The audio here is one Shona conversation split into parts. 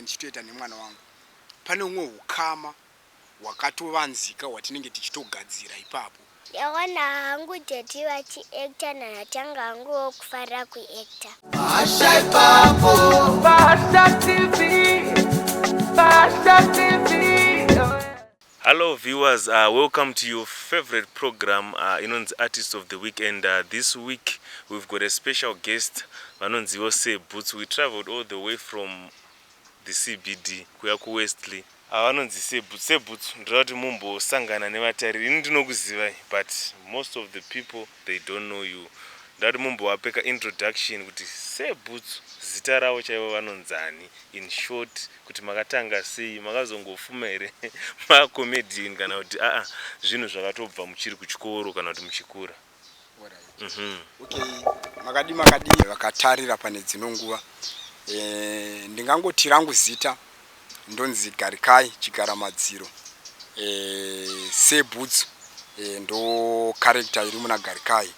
ndichitoita nemwana wangu. Pane umwe ukama wakatovanzika watinenge tichitogadzira ipapo. Yawana hangu teti vachiacta nanatanga hangu kufarira kuacta. Pasha ipapo, Pasha TV, Pasha TV. Hello viewers, welcome to your favorite program, Inonzi Artist of the Week. And this week we've got a special guest, Vanonzi Ose Boots. We traveled all the way from the CBD, Kuyaku Westley. Vanonzi Se Boots, ndinoti mumbo sangana nevatariri. Ndinokuziva, but most of the people, they don't know you. Ndati mumbo wapeka introduction kuti Se Boots zita ravo chaivo vanonzani, in short kuti makatanga sei, makazongofuma here macomedian kana kuti zvinhu zvakatobva muchiri kuchikoro kana kuti muchikura. Okay, makadi vakatarira pane dzino nguva. Ndingangoti rangu zita ndonzi Garikai Chigara Madziro. Se Boots ndo character iri muna Garikai.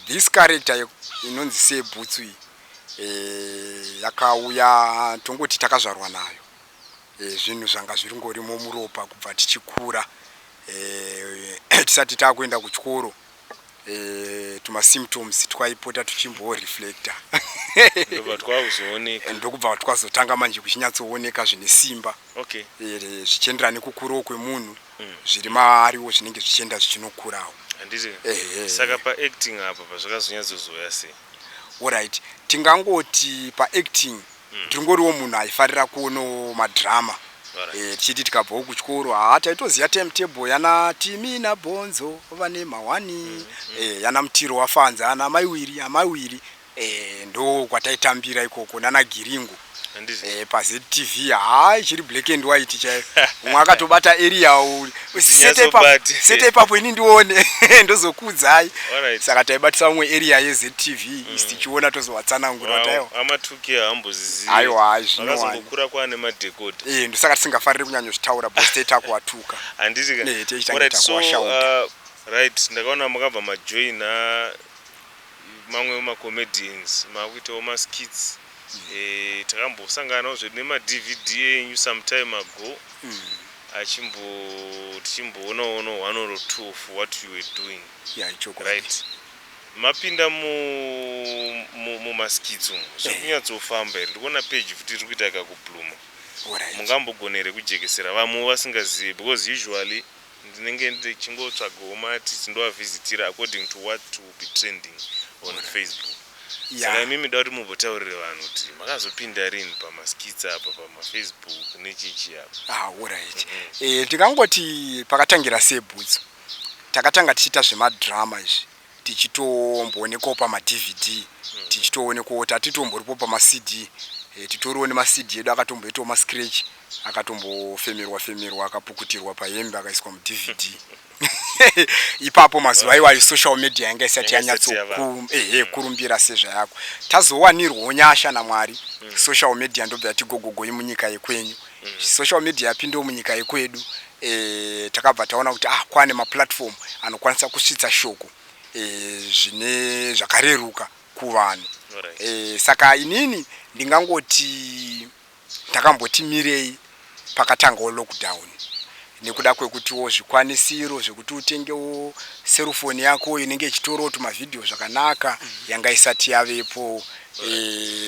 This character inonzi Se Boots yakauya tongoti takazvarwa nayo. Zvinhu zvanga zviri ngorimo muropa kubva tichikura. Tisati takuenda kuchikoro. Tuma symptoms twaipota tuchimboreflecta. Ndokubva twazotanga manje kuchinyatsooneka zvine simba. Okay. Zvichienderana nekukura kwemunhu zviri maariwo zvinenge zvichienda zvichinokurawo. Handiti. Saka pa acting apa pazvakazonyatsozoya sei? Alright, tingangoti pa acting ndingoriwo munhu aifarira kuono madrama. Tichiti tikabva kuchikoro taitoziya timetable yana Timi naBhonzo vane mawani, yana Mutiro wafanza ana maiwiri ndo kwataitambira ikoko nana Giringo. PaZTV ichiri black and white chaiyo. Umwe akatobata area sete ipapo ini ndione ndozokudzai. Saka taibatisa umwe area yeZTV tichiona tozowatsanangura tayo. Amatuki hambozizi. Aiwa zvino akazongokura kwane madhekota. Ndosaka tisingafariri kunyanya zvitaura booster takuwatuka. Handiti. Alright, so right, ndakaona makabva majoina mamwe macomedians, makuitawo maskits. Takambosanganawo zve nema-DVD enyu some time ago. Tichimboonawo one or two of what you were doing. Yeah, right. Mapinda mumaskits umu zvakunyatsofamba here. Ndikuona page futi iri kuita kakubluma. Mungambogonere kujekesera vamwe vasingazivi, because usually ndinenge ndichingotsvagawo mati tindovavisitira according to what will be trending on Facebook. Saka imimi da kuti mumbotaurire vanhu kuti makazopinda rini pamaskits apa pamafacebook nechichi apa. Alright. Tikangoti pakatangira Se Boots takatanga tichiita zvemadrama izvi tichitomboonekawo pama-DVD, tichitoonekawo tatitomboripo pama-CD. Titoriwo nema-CD edu akatomboitawo ma-scratch akatombofemerwa akapukutirwa pahembe akaiswa mu-DVD. Ipapo mazuva iwayo social media yanga isati yanyatsokurumbira sezvayako. Tazowanirwawo nyasha naMwari. Social media ndobva yatigogogoi munyika yekwenyu. Social media yapindawo munyika yekwedu. Takabva taona kuti kwane maplatform anokwanisa kusvitsa shoko zvine zvakareruka kuvanhu. Saka inini ndingangoti takamboti mirei pakatangawo lockdown. Nekuda kwekutiwo zvikwanisiro zvekuti utengewo cellphone yako inenge ichitorawo tumavideo zvakanaka yanga isati yavepo.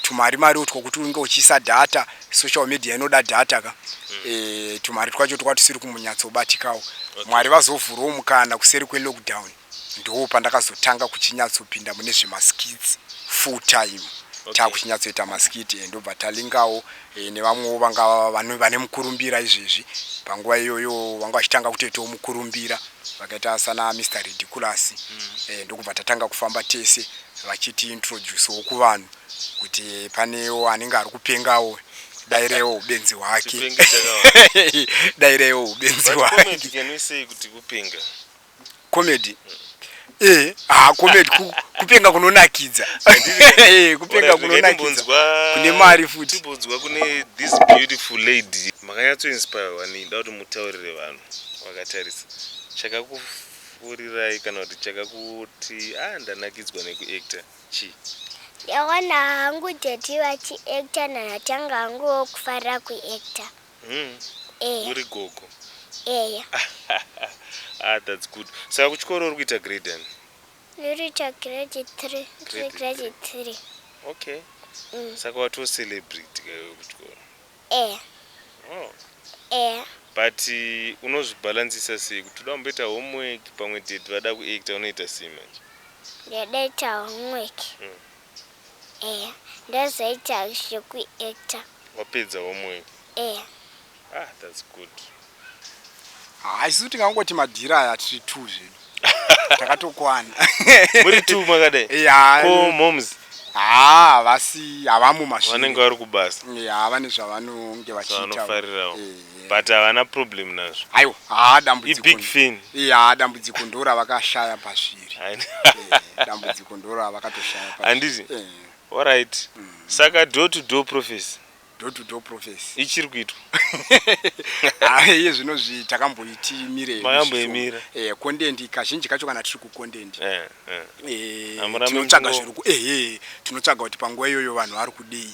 Tumari kuti unge uchisa data, social media inoda data ka. Tumari twacho twatusiri kumunyatsobatikawo. Mwari vazovhurawo mukana kuseri kwe-lockdown. Ndo pandakazotanga kuchinyatsopinda mune zvemaskits full time. Takuchinyatsoita maskiti ndobva talingawo nevamwewo vanga vane mukurumbira izvezvi. Panguva iyoyo vanga vachitanga kutoitawo mukurumbira vakaita sana Mr. Ridiculous. Ndokubva tatanga kufamba tese vachiti introducewo kuvanhu kuti panewo anenge ari kupengawo dairewo ubenzi hwake. Dairewo ubenzi hwake. Comedy can we say kuti kupenga? Comedy. Comedy kupenga kunonakidza. Kupenga kunonakidza. Kune mari futi. Tibodzwa kune this beautiful lady. Makanyatso inspire wani ndauti mutaurire vanhu vakatarisa. Chakakufurirai kana kuti chakakuti ndanakidzwa nekuactor chi? Yawana hangu deti vachiacta nanatanga hangu wokufara kuacta. Uri gogo. Eya. That's good. Saka kuchikoro uri kuita grade ani? Nirita grade 3. Grade 3. Okay. Saka wato celebrate kayo kuchikoro. Eya. Oh. Eya. But unozvibalancisa sei kuti uda kumboita homework pamwe date vada kuacta unoita sei manje? Ndadaita homework. Eya. Ndazoita zvekuacta. Wapedza homework? Eya. That's good. Haisi kuti ngangoti madhira aya tiri 2 zvedu. Takatokwana. Muri 2 makadai? Yeah. Ko moms? Vasi avamu mashini. Vanenge vari kubasa. Yeah, vane zvavanonge vachiita. Vanofarirawo. But havana problem nazvo. Aiwa, dambudziko. Big fin. Yeah, dambudziko ndora vakashaya pazviri. Dambudziko ndora vakatoshaya pazviri. Handiti? All right. Saka door to door professor. Door to door professor. Ichiri kuitwa. Iye zvino takamboitimire. Makamboimira. Content kazhinji kacho kana tiri kucontent. Tinotsvaga zviri tinotsvaga kuti panguva iyoyo vanhu vari kudei.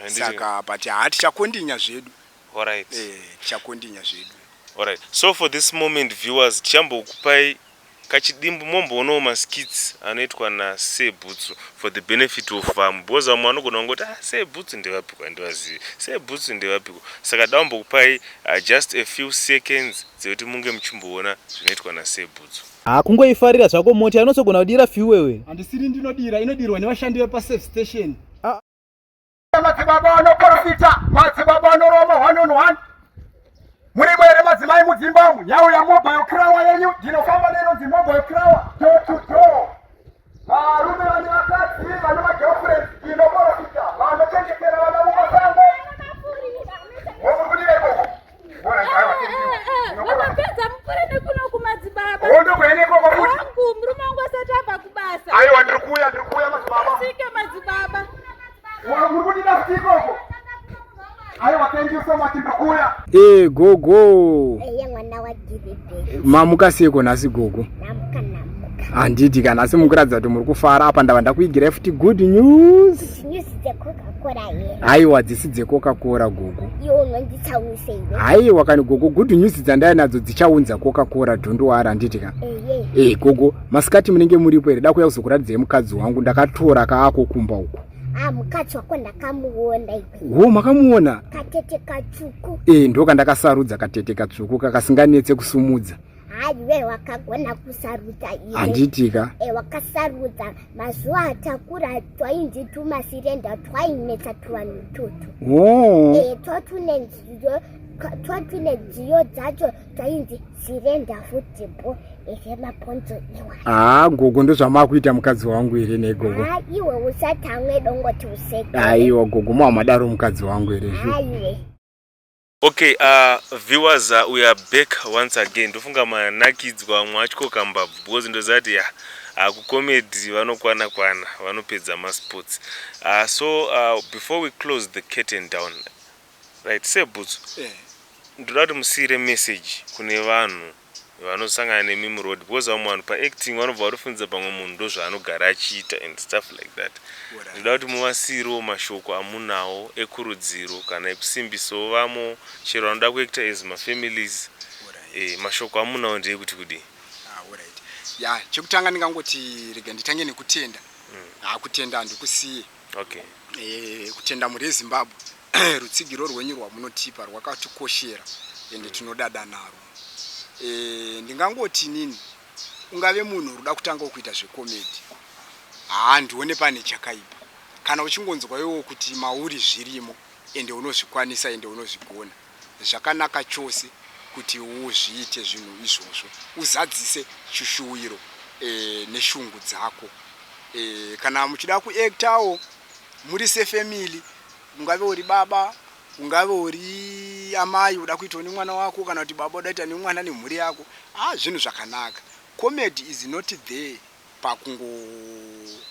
Saka but tichakondinya zvedu. All right. Tichakondinya zvedu. All right. So for this moment viewers chambokupai kachidimbu momboonawo maskits anoitwa naSeBhutsu for the benefit of because vamwe vanogona kungoti SeBhutsu ndevapiko handivazivi, SeBhutsu ndevapiko. Saka ndambokupai just a few seconds dzekuti munge muchimboona zvinoitwa naSeBhutsu. Kungoifarira zvako moti anotsogona kudira few wewe. Handisiri ndinodira, inodirwa nevashandi vepasafe station. Madzibaba anoprofita, madzibaba anoroma 1 on 1. Muri mwere madzimai mudzimbamu yauya mobile krawa yenyu ndinofamba nenonzi mobile krawa door to door. Varume vane vakadzi vane magirlfriend inoprofita vanochengetera vana mumasango. Womukudire koko. Wakapedza mupure nekuno kumadzibaba. Wondokwene koko kuti. Wangu murume wangu asati abva kubasa. Aiwa ndikuya madzibaba. Sike madzibaba. Muri kudida kuti koko. Aiwa thank you so much ndikuya. Gogo. Mwana wa Gilibert. Mamuka seko nasi gogo. Namuka. Handiti kana asi mukuradza kuti muri kufara apa ndava ndakuigira futi good news. News dzeCoca-Cola here. Aiwa dzisi dzeCoca-Cola gogo. Iwo unonditsausei. Aiwa kani gogo good news dzandaya nadzo dzichaunza Coca-Cola dhondowara handiti ka. Gogo masikati munenge muripo here da kuya kuzokuradzai mukadzi wangu ndakatora kaako kumba uko. Mukadzi wako ndakamuona iwe. Makamuona? Katete katsvuku. Ndoka ndakasarudza katete katsvuku kakasinganetse kusumudza. Iwe wakagona kusarudza iwe. Handitika. Wakasarudza mazuva atakura twainzi tumasirenda twainetsa tuvanhu tutu. Twatunedziyo dzacho twainzi sirenda football ezvemaponzo iwa. Gogo ndozvamakuita mukadzi wangu here negogo. Iwe usati amwe dongoti useke. Aiwa gogo mwamadaro mukadzi wangu here. Iwe. Okay, viewers, we are back once again. Ndofunga manakidzwa mwachiko kambabvu because ndozati kucomedy vanokwana vanopedza masports. So before we close the curtain down, right, SeBhutsu, ndoda kuti musiyire message kune vanhu vanosangana nemi muroad because vamwe vanhu paacting vanobva vatofunidza pamwe munhu ndozvaanogara achiita and stuff like that. Ndoda kuti muvasiyirewo mashoko amunawo ekurudziro kana ekusimbisawo vamo chero vanoda kuacta as mafamilies. Mashoko amunawo ndeekuti kudii? Chekutanga ndingangoti rega nditange nekutenda. Kutenda handikusiye. Okay. Kutenda muri Zimbabwe rutsigiro rwenyu rwamunotipa rwakatikoshera ende tinodada naro. Ndingangoti nini ungave munhu unoda kutanga kuita zvekomedi, ndione pane chakaipa. Kana uchingonzwa iwo kuti mauri zvirimo ende unozvikwanisa ende unozvigona, zvakanaka chose kuti uzviite zvinhu izvozvo, uzadzise chushuwiro neshungu dzako. Kana muchida kuactawo muri sefamily, ungave uri baba, ungave uri amai uda kuitawo nemwana wako, kana kuti baba udaita nemwana nemhuri yako, zvinhu zvakanaka. Comedy is not there pakungo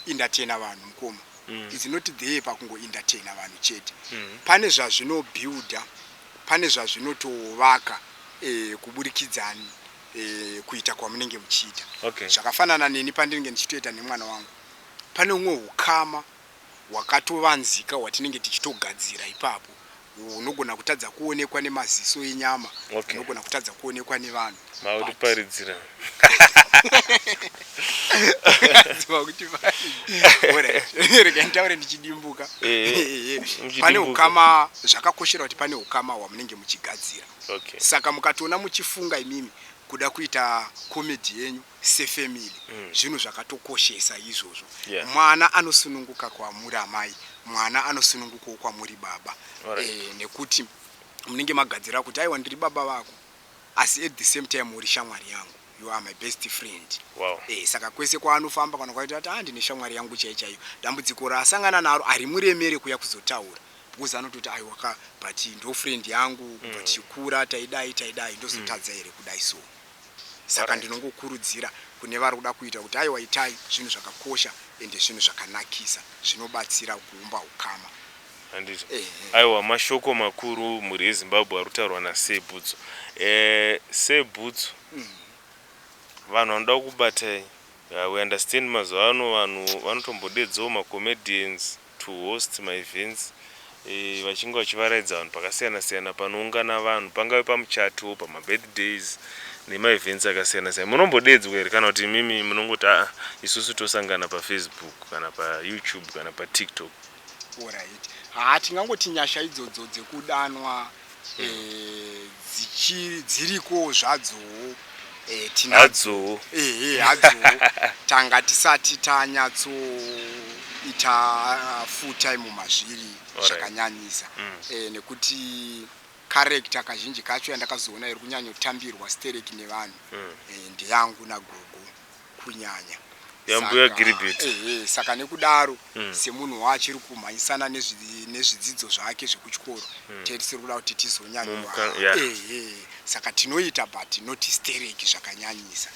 entertaina vanhu mukoma. Is not there pakungo entertaina vanhu chete. Pane zvazvino builda, pane zvazvinotovaka kuburikidzani kuita kwamunenge muchiita. Okay. Zvakafanana neni pandinenge ndichitoita nemwana wangu. Pane umwe ukama wakatovanzika watinenge tichitogadzira ipapo unogona kutadza kuonekwa nemaziso enyama unogona kutadza kuonekwa nevanhu mautiparidzira rekantaure ndichidimbuka pane ukama zvakakoshera kuti pane ukama hwamunenge muchigadzira saka mukatoona muchifunga imimi kuda kuita komedi yenyu sefamily zvinhu zvakatokoshesa izvozvo mwana anosununguka kwamuri amai mwana anosunungukawo kwamuri baba nekuti munenge magadzira kuti aiwa ndiri baba vako asi at the same time uri shamwari yangu, you are my best friend. Wow. Saka kwese kwaanofamba kana kwaita kuti ndine shamwari yangu chaichayo dambudziko rasangana naro ari muremere kuya kuzotaura because anototi aiwaka but ndo friend yangu but chikura taidai ndozotadza ere kudai so. Saka ndinongokurudzira kune vari kuda kuita kuti aiwa itai zvinhu zvakakosha ende zvinhu zvakanakisa zvinobatsira kuumba ukama. Anditi. Aiwa mashoko makuru muri Zimbabwe arutaurwa naSebutsu. Sebutsu. Vanhu vanoda kubata we understand mazano vanhu vanotombodedzawo ma comedians to host my events. Vachinga vachivaraidza vanhu pakasiyana siyana panoungana vanhu pangave pamuchato pama birthdays nema events akasiyana siyana. Munombodedzwa here kana kuti mimi munongoti isusu tosangana pa Facebook kana pa YouTube kana pa TikTok? Alright. Tingangoti nyasha idzodzo dzekudanwa dziriko zvadzo tinadzo hadzo tanga tisati tanyatso ita full time mumazviri zvakanyanyisa nekuti character kazhinji kacho yandakazoona iri kunyanyotambirwa stereki nevanhu ndiyangu nagogo kunyanya yambuya Gilbert. Saka nekudaro semunhu wachiri kumhanyisana nezvidzidzo zvake zvekuchikoro terisiri kuda kuti tizonyanywa saka tinoita but not stereki zvakanyanyisa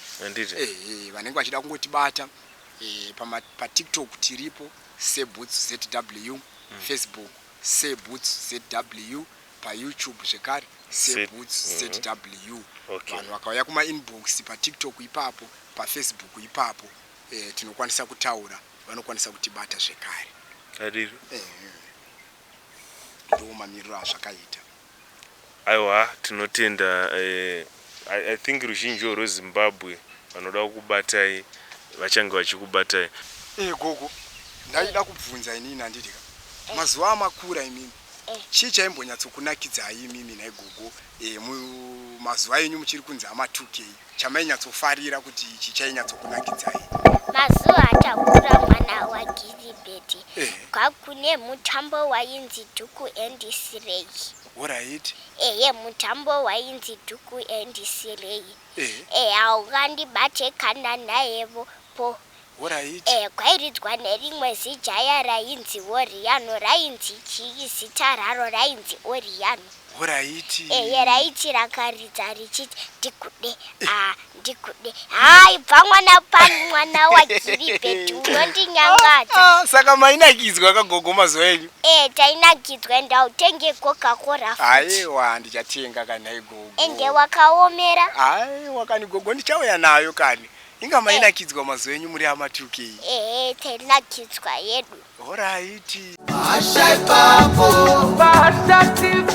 vanenge vachida kungotibata pa TikTok tiripo Sebutsu ZW, Facebook Sebutsu ZW, pa YouTube zvekare Sebutsu ZW. Vanhu vakauya kuma inbox pa TikTok ipapo pa Facebook ipapo tinokwanisa kutaura vanokwanisa kutibata zvekare. Adiri. Ndo mamiriro azvakaita. Aiwa tinotenda I think ruzhinji rweZimbabwe vanoda kukubatai vachange vachikubatai. Gogo ndaida kubvunza inini anditi mazuva makura imimi chii chaimbonyatsokunakidzai imimi naigogo mazuva enyu muchiri kunzi ama2K chamainyatsofarira kuti chichainyatsokunakidzai? Mazuva atakura mwana wa Gilbert kwakune mutambo wainzi Dhuku and Sirei. Alright. Mutambo wainzi Dhuku and Sirei. Aukandibate kana nayevo po. Alright. Kwairidzwa nerimwe zijaya rainzi Oriano rainzi chii zita raro rainzi Oriano. Alright. Raiti rakaridza richiti ndikude hai bva mwana pani mwana wa Gilbert unondinyangadza. Saka mainakidzwa kagogo mazuva enyu? Tainakidzwa ndautenge Coca-Cola futi. Aiwa ndichatenga kana igogo. Ende wakaomera? Wakani gogo ndichauya nayo kani. Inga mainakidzwa mazuva enyu muri ama2K? Tainakidzwa yedu. Alright. Basha TV.